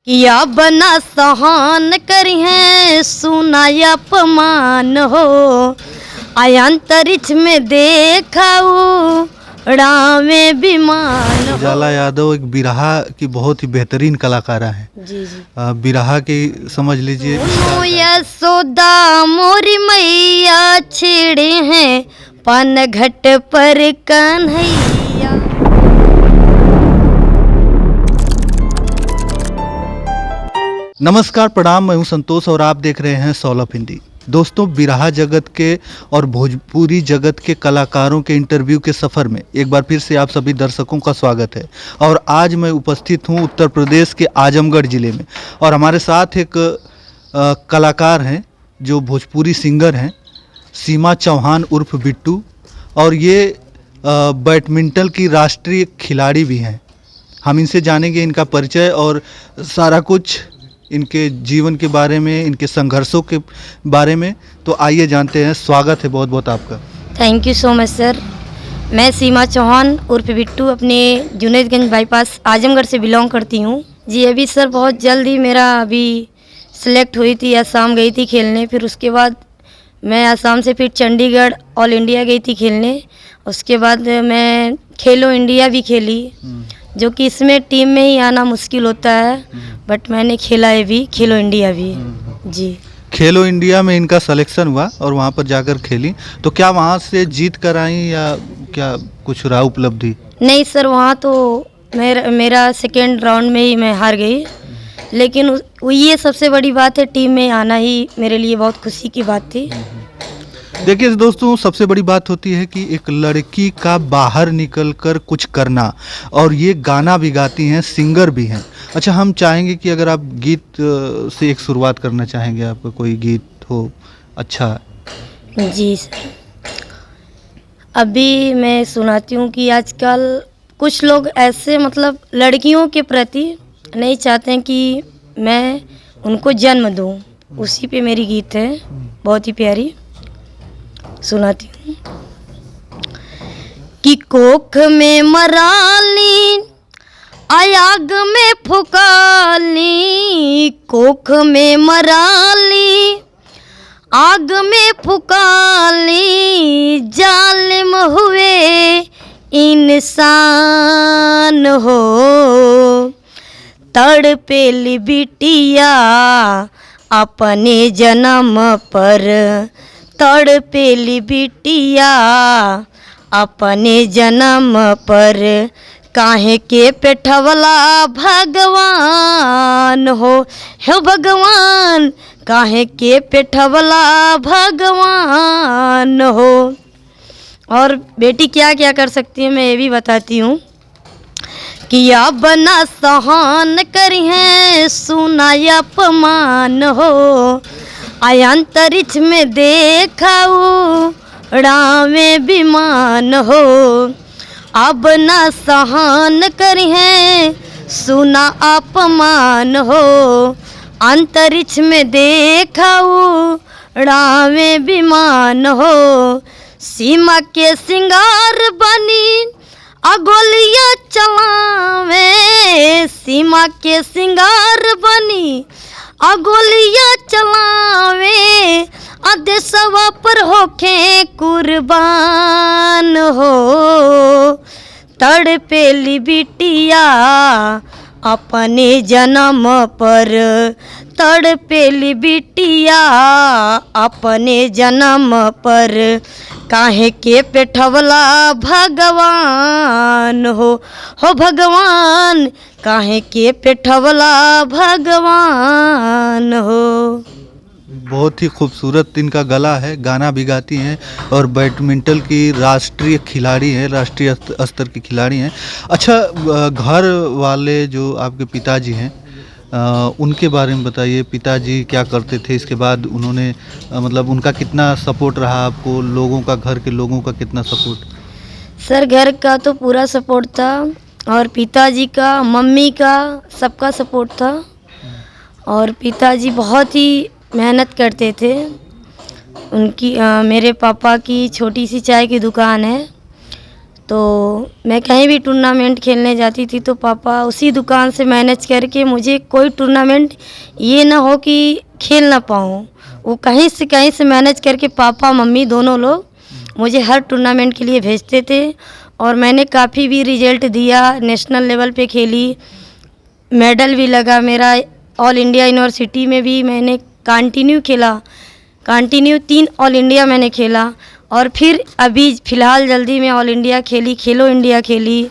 किया बना सहन करी है सुना अपमान हो, आयांतरिक्ष में देखाऊ रामे विमान हो। उजाला यादव एक बिरहा की बहुत ही बेहतरीन कलाकारा है। जी जी। बिरहा की समझ लीजिए। यशोदा मोरी मैया छिड़े हैं पान घट पर कन्हैया। नमस्कार, प्रणाम, मैं हूं संतोष और आप देख रहे हैं सॉल ऑफ हिंदी। दोस्तों, बिरहा जगत के और भोजपुरी जगत के कलाकारों के इंटरव्यू के सफ़र में एक बार फिर से आप सभी दर्शकों का स्वागत है। और आज मैं उपस्थित हूं उत्तर प्रदेश के आजमगढ़ ज़िले में और हमारे साथ एक कलाकार हैं जो भोजपुरी सिंगर हैं, सीमा चौहान उर्फ बिट्टू, और ये बैडमिंटन की राष्ट्रीय खिलाड़ी भी हैं। हम इनसे जानेंगे इनका परिचय और सारा कुछ इनके जीवन के बारे में, इनके संघर्षों के बारे में। तो आइए जानते हैं। स्वागत है बहुत बहुत आपका। Thank you so much sir. मैं सीमा चौहान उर्फ बिट्टू अपने जुनैदगंज बाईपास आजमगढ़ से बिलोंग करती हूँ। जी अभी सर बहुत जल्द ही मेरा अभी सिलेक्ट हुई थी, असम गई थी खेलने। फिर उसके बाद मैं असम से फिर चंडीगढ़ ऑल इंडिया गई थी खेलने। उसके बाद मैं खेलो इंडिया भी खेली, जो कि इसमें टीम में ही आना मुश्किल होता है, बट मैंने खेला है भी, खेलो इंडिया भी। जी खेलो इंडिया में इनका सिलेक्शन हुआ और वहाँ पर जाकर खेली, तो क्या वहाँ से जीत कर आई या क्या कुछ रहा उपलब्धि? नहीं सर, वहाँ तो मेरा सेकेंड राउंड में ही मैं हार गई, लेकिन ये सबसे बड़ी बात है, टीम में आना ही मेरे लिए बहुत खुशी की बात थी। देखिए दोस्तों, सबसे बड़ी बात होती है कि एक लड़की का बाहर निकलकर कुछ करना, और ये गाना भी गाती हैं, सिंगर भी हैं। अच्छा, हम चाहेंगे कि अगर आप गीत से एक शुरुआत करना चाहेंगे, आपका कोई गीत हो अच्छा। जी सर, अभी मैं सुनाती हूँ कि आजकल कुछ लोग ऐसे मतलब लड़कियों के प्रति नहीं चाहते हैं कि मैं उनको जन्म दूँ। उसी पे मेरी गीत है, बहुत ही प्यारी, सुनाती हूँ। कि कोख में मराली आयाग में फुकाली, कोख में मराली आग में फुकाली, जालिम हुए इंसान हो, तड़पेली बिटिया अपने जन्म पर, तड़पेली बिटिया अपने जन्म पर, काहे के पेठवला भगवान हो, हे भगवान काहे के पेठवला भगवान हो। और बेटी क्या क्या कर सकती है मैं ये भी बताती हूँ। किया बना सहन करी है सुना अपमान हो, आयांतरिक्ष में देखाऊ रामे विमान हो। अब ना सहन करी है सुना अपमान हो, अंतरिक्ष में देखाऊ रामे विमान हो। सीमा के सिंगार बनी अगोलिया चलावे, सीमा के सिंगार बनी अगोलिया चलावे, देशवा पर होखे कुर्बान हो, तड़पेली बिटिया अपने जन्म पर, तड़पेली बिटिया अपने जन्म पर, काहे के पेठवला भगवान हो भगवान काहे के पेठवला भगवान हो। बहुत ही खूबसूरत इनका गला है, गाना भी गाती हैं और बैडमिंटन की राष्ट्रीय खिलाड़ी हैं, राष्ट्रीय स्तर की खिलाड़ी हैं। अच्छा, घर वाले जो आपके पिताजी हैं, उनके बारे में बताइए। पिताजी क्या करते थे, इसके बाद उन्होंने मतलब उनका कितना सपोर्ट रहा आपको, लोगों का, घर के लोगों का कितना सपोर्ट? सर घर का तो पूरा सपोर्ट था, और पिताजी का, मम्मी का, सबका सपोर्ट था। और पिताजी बहुत ही मेहनत करते थे। उनकी मेरे पापा की छोटी सी चाय की दुकान है, तो मैं कहीं भी टूर्नामेंट खेलने जाती थी तो पापा उसी दुकान से मैनेज करके मुझे कोई टूर्नामेंट ये ना हो कि खेल ना पाऊँ, वो कहीं से मैनेज करके पापा मम्मी दोनों लोग मुझे हर टूर्नामेंट के लिए भेजते थे। और मैंने काफ़ी भी रिजल्ट दिया, नेशनल लेवल पे खेली, मेडल भी लगा मेरा। ऑल इंडिया यूनिवर्सिटी में भी मैंने कंटिन्यू 3 ऑल इंडिया मैंने खेला। और फिर अभी फ़िलहाल जल्दी में ऑल इंडिया खेली, खेलो इंडिया खेली।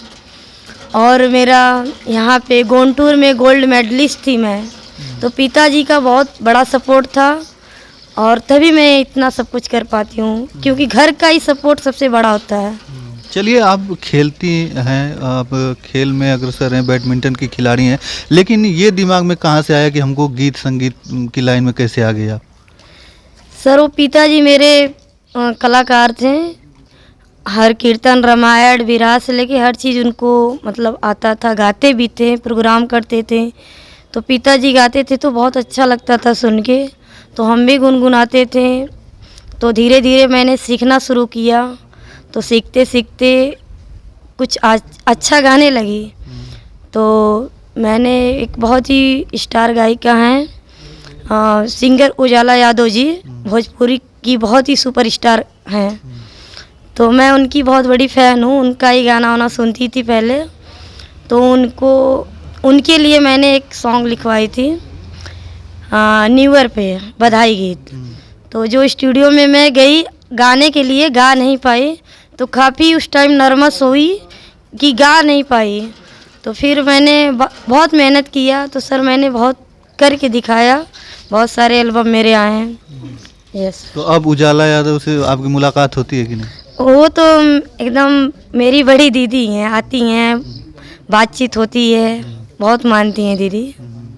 और मेरा यहाँ पे गुंटूर में गोल्ड मेडलिस्ट थी मैं। तो पिताजी का बहुत बड़ा सपोर्ट था और तभी मैं इतना सब कुछ कर पाती हूँ, क्योंकि घर का ही सपोर्ट सबसे बड़ा होता है। चलिए, आप खेलती हैं, आप खेल में अग्रसर हैं, बैडमिंटन की खिलाड़ी हैं, लेकिन ये दिमाग में कहाँ से आया कि हमको गीत संगीत की लाइन में कैसे आ गए आप? सर वो पिताजी मेरे कलाकार थे। हर कीर्तन, रामायण, विरह से लेके हर चीज़ उनको मतलब आता था, गाते भी थे, प्रोग्राम करते थे। तो पिताजी गाते थे तो बहुत अच्छा लगता था सुन के, तो हम भी गुनगुनाते थे। तो धीरे धीरे मैंने सीखना शुरू किया, तो सीखते सीखते कुछ अच्छा गाने लगी। तो मैंने एक बहुत ही स्टार गायिका हैं सिंगर उजाला यादव जी, भोजपुरी की बहुत ही सुपरस्टार हैं। तो मैं उनकी बहुत बड़ी फ़ैन हूँ, उनका ही गाना वाना सुनती थी पहले। तो उनके लिए मैंने एक सॉन्ग लिखवाई थी न्यू ईयर पे, बधाई गीत। तो जो स्टूडियो में मैं गई गाने के लिए, गा नहीं पाई, तो काफ़ी उस टाइम नर्वस हुई कि गा नहीं पाई। तो फिर मैंने बहुत मेहनत किया, तो सर मैंने बहुत करके दिखाया, बहुत सारे एल्बम मेरे आए हैं। यस। तो अब उजाला यादव से आपकी मुलाकात होती है कि नहीं? वो तो एकदम मेरी बड़ी दीदी हैं, आती हैं, बातचीत होती है, बहुत मानती हैं दीदी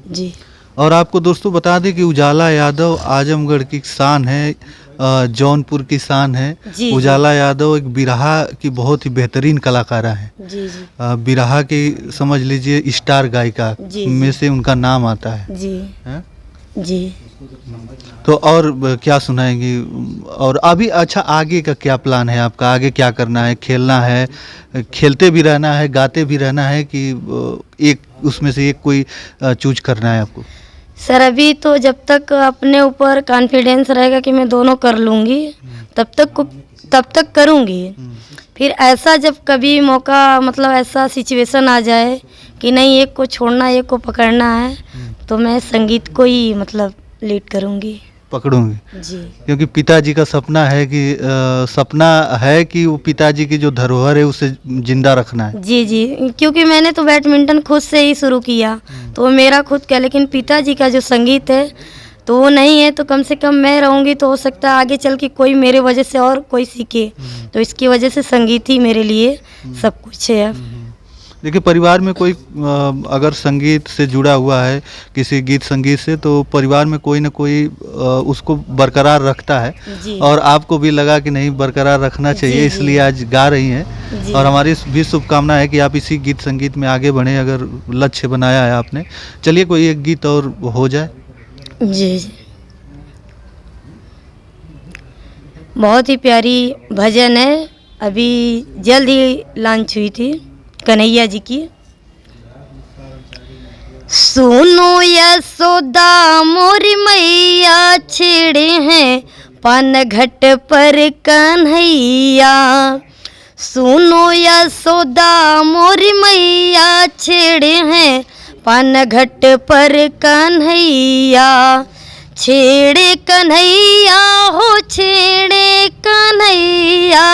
जी। और आपको दोस्तों बता दें कि उजाला यादव आजमगढ़ की शान है, जौनपुर की शान है। जी, उजाला यादव एक बिरहा की बहुत ही बेहतरीन कलाकारा है। जी जी बिरहा की समझ लीजिए स्टार गायिका जी, में से उनका नाम आता है। जी हैं? जी। तो और क्या सुनाएंगी? और अभी अच्छा आगे का क्या प्लान है आपका? आगे क्या करना है? खेलना है, खेलते भी रहना है, गाते भी रहना है कि एक उसमें से एक कोई चूज करना है आपको? सर अभी तो जब तक अपने ऊपर कॉन्फिडेंस रहेगा कि मैं दोनों कर लूँगी, तब तक करूँगी। फिर ऐसा जब कभी मौका मतलब ऐसा सिचुएशन आ जाए कि नहीं एक को छोड़ना एक को पकड़ना है, तो मैं संगीत को ही मतलब लीड करूँगी। पकड़ूंगी, जी क्योंकि पिताजी का सपना है कि वो पिताजी की जो धरोहर है उसे जिंदा रखना है। जी जी, क्योंकि मैंने तो बैडमिंटन खुद से ही शुरू किया, तो वो मेरा खुद का, लेकिन पिताजी का जो संगीत है तो वो नहीं है, तो कम से कम मैं रहूँगी तो हो सकता है आगे चल के कोई मेरे वजह से और कोई सीखे। तो इसकी वजह से संगीत ही मेरे लिए सब कुछ है। देखिए, परिवार में कोई अगर संगीत से जुड़ा हुआ है, किसी गीत संगीत से, तो परिवार में कोई ना कोई उसको बरकरार रखता है। जी और आपको भी लगा कि नहीं बरकरार रखना चाहिए, जी, इसलिए आज गा रही हैं। जी और हमारी भी शुभकामना है कि आप इसी गीत संगीत में आगे बढ़ें, अगर लक्ष्य बनाया है आपने। चलिए कोई एक गीत और हो जाए। जी जी। बहुत ही प्यारी भजन है, अभी जल्द ही लॉन्च हुई थी, कन्हैया जी की। सुनो यशोदा मोरी मैया, छेड़े हैं पान घट पर कन्हैया। सुनो यशोदा मोरी मैया, छेड़े हैं पान घट पर कन्हैया। छेड़े कन्हैया हो छेड़े कन्हैया,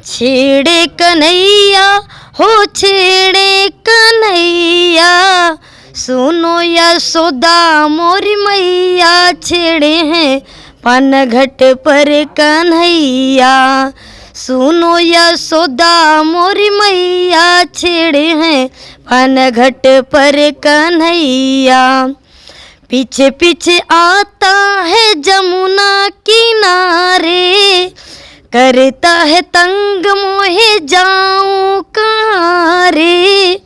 छेड़े कन्हैया हो छेड़े कन्हैया। सुनो यशोदा मोरी मैया, छेड़े हैं पान घट पर कन्हैया। सुनो यशोदा मोरी मैया, छेड़े हैं पान घट पर कन्हैया। पीछे पीछे आता है जमुना किनारे, करता है तंग मोहे जाऊं कहाँ रे।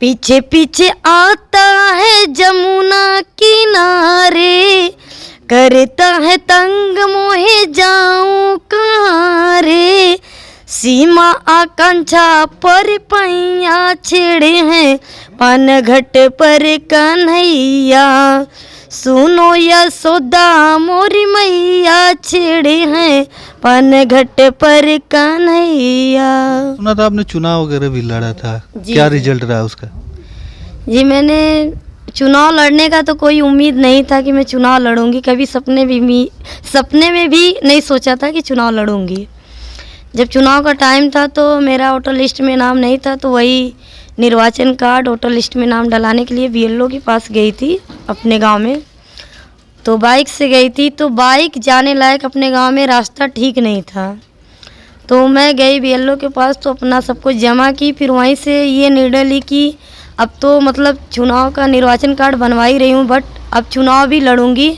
पीछे पीछे आता है जमुना किनारे, करता है तंग मोहे जाऊं कहाँ रे। सीमा आकांक्षा पर पैया छेड़े हैं पानघट पर कन्हैया, सुनो यशोदा मोरी मैया छेड़े हैं पानघट पर कन्हैया। सुना था आपने चुनाव वगैरह भी लड़ा था, जी। क्या रिजल्ट रहा उसका? जी मैंने चुनाव लड़ने का तो कोई उम्मीद नहीं था कि मैं चुनाव लड़ूंगी, कभी सपने में भी नहीं सोचा था कि चुनाव लड़ूंगी। जब चुनाव का टाइम था तो मेरा वोटर लिस्ट में नाम नहीं था, तो वही निर्वाचन कार्ड वोटर लिस्ट में नाम डलाने के लिए बीएलओ के पास गई थी अपने गांव में। तो बाइक से गई थी, तो बाइक जाने लायक अपने गांव में रास्ता ठीक नहीं था, तो मैं गई बीएलओ के पास, तो अपना सब कुछ जमा की। फिर वहीं से ये निर्णय ली कि अब तो मतलब चुनाव का निर्वाचन कार्ड बनवा ही रही हूँ, बट अब चुनाव भी लड़ूंगी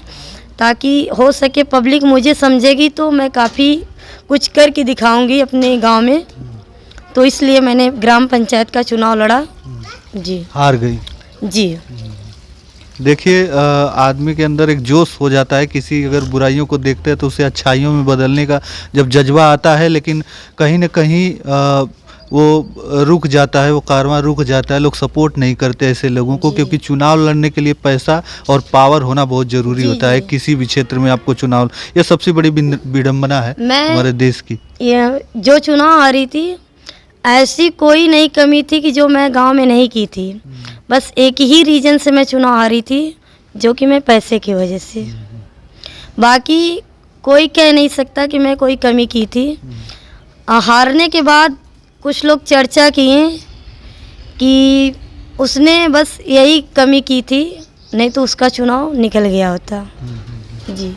ताकि हो सके पब्लिक मुझे समझेगी, तो मैं काफ़ी कुछ करके दिखाऊंगी अपने गांव में। तो इसलिए मैंने ग्राम पंचायत का चुनाव लड़ा। जी हार गई। जी देखिए आदमी के अंदर एक जोश हो जाता है, किसी अगर बुराइयों को देखते हैं तो उसे अच्छाइयों में बदलने का जब जज्बा आता है, लेकिन कहीं न कहीं वो रुक जाता है, वो कारवां रुक जाता है। लोग सपोर्ट नहीं करते ऐसे लोगों को, जी। क्योंकि चुनाव लड़ने के लिए पैसा और पावर होना बहुत ज़रूरी जी, होता है। जी। किसी भी क्षेत्र में आपको चुनाव, यह सबसे बड़ी विडंबना है मैं हमारे देश की। ये जो चुनाव हारी थी, ऐसी कोई नई कमी थी कि जो मैं गांव में नहीं की थी। बस एक ही रीजन से मैं चुनाव हारी थी, जो कि मैं पैसे की वजह से। बाकी कोई कह नहीं सकता कि मैं कोई कमी की थी। हारने के बाद कुछ लोग चर्चा किए कि उसने बस यही कमी की थी, नहीं तो उसका चुनाव निकल गया होता। जी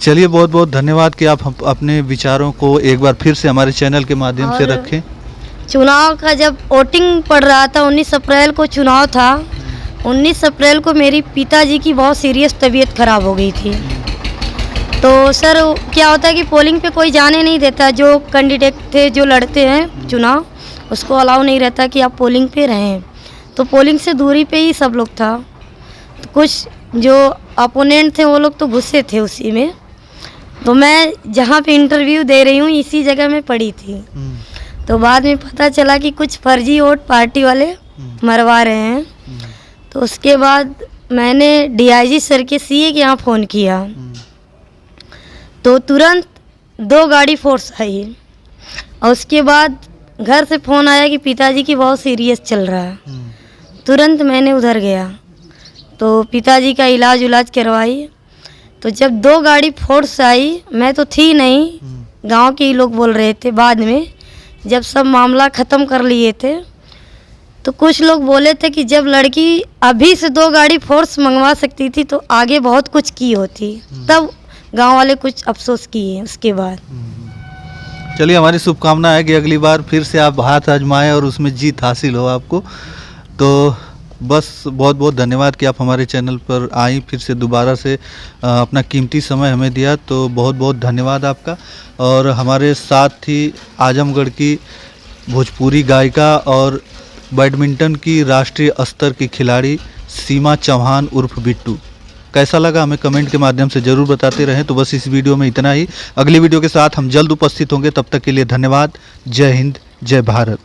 चलिए बहुत बहुत धन्यवाद कि आप अपने विचारों को एक बार फिर से हमारे चैनल के माध्यम से और रखें। चुनाव का जब वोटिंग पड़ रहा था, 19 अप्रैल को चुनाव था। 19 अप्रैल को मेरी पिताजी की बहुत सीरियस तबीयत खराब हो गई थी। तो सर क्या होता है कि पोलिंग पे कोई जाने नहीं देता, जो कैंडिडेट थे जो लड़ते हैं चुनाव, उसको अलाउ नहीं रहता कि आप पोलिंग पे रहें। तो पोलिंग से दूरी पे ही सब लोग था। तो कुछ जो अपोनेंट थे वो लोग तो गुस्से थे उसी में। तो मैं जहाँ पे इंटरव्यू दे रही हूँ इसी जगह में पड़ी थी। तो बाद में पता चला कि कुछ फर्जी वोट पार्टी वाले मरवा रहे हैं। तो उसके बाद मैंने डीआईजी सर के सीए के यहाँ फ़ोन किया, तो तुरंत 2 गाड़ी फोर्स आई। और उसके बाद घर से फ़ोन आया कि पिताजी की बहुत सीरियस चल रहा है। तुरंत मैंने उधर गया, तो पिताजी का इलाज करवाई। तो जब 2 गाड़ी फोर्स आई, मैं तो थी नहीं, गांव के ही लोग बोल रहे थे। बाद में जब सब मामला ख़त्म कर लिए थे, तो कुछ लोग बोले थे कि जब लड़की अभी से 2 गाड़ी फोर्स मंगवा सकती थी तो आगे बहुत कुछ की होती। तब गांव वाले कुछ अफसोस किए उसके बाद। चलिए हमारी शुभकामना है कि अगली बार फिर से आप हाथ आजमाएं और उसमें जीत हासिल हो आपको। तो बस बहुत बहुत धन्यवाद कि आप हमारे चैनल पर आई, फिर से दोबारा से अपना कीमती समय हमें दिया, तो बहुत बहुत धन्यवाद आपका। और हमारे साथ ही आजमगढ़ की भोजपुरी गायिका और बैडमिंटन की राष्ट्रीय स्तर की खिलाड़ी सीमा चौहान उर्फ बिट्टू। कैसा लगा हमें कमेंट के माध्यम से ज़रूर बताते रहें। तो बस इस वीडियो में इतना ही, अगली वीडियो के साथ हम जल्द उपस्थित होंगे। तब तक के लिए धन्यवाद। जय हिंद, जय भारत।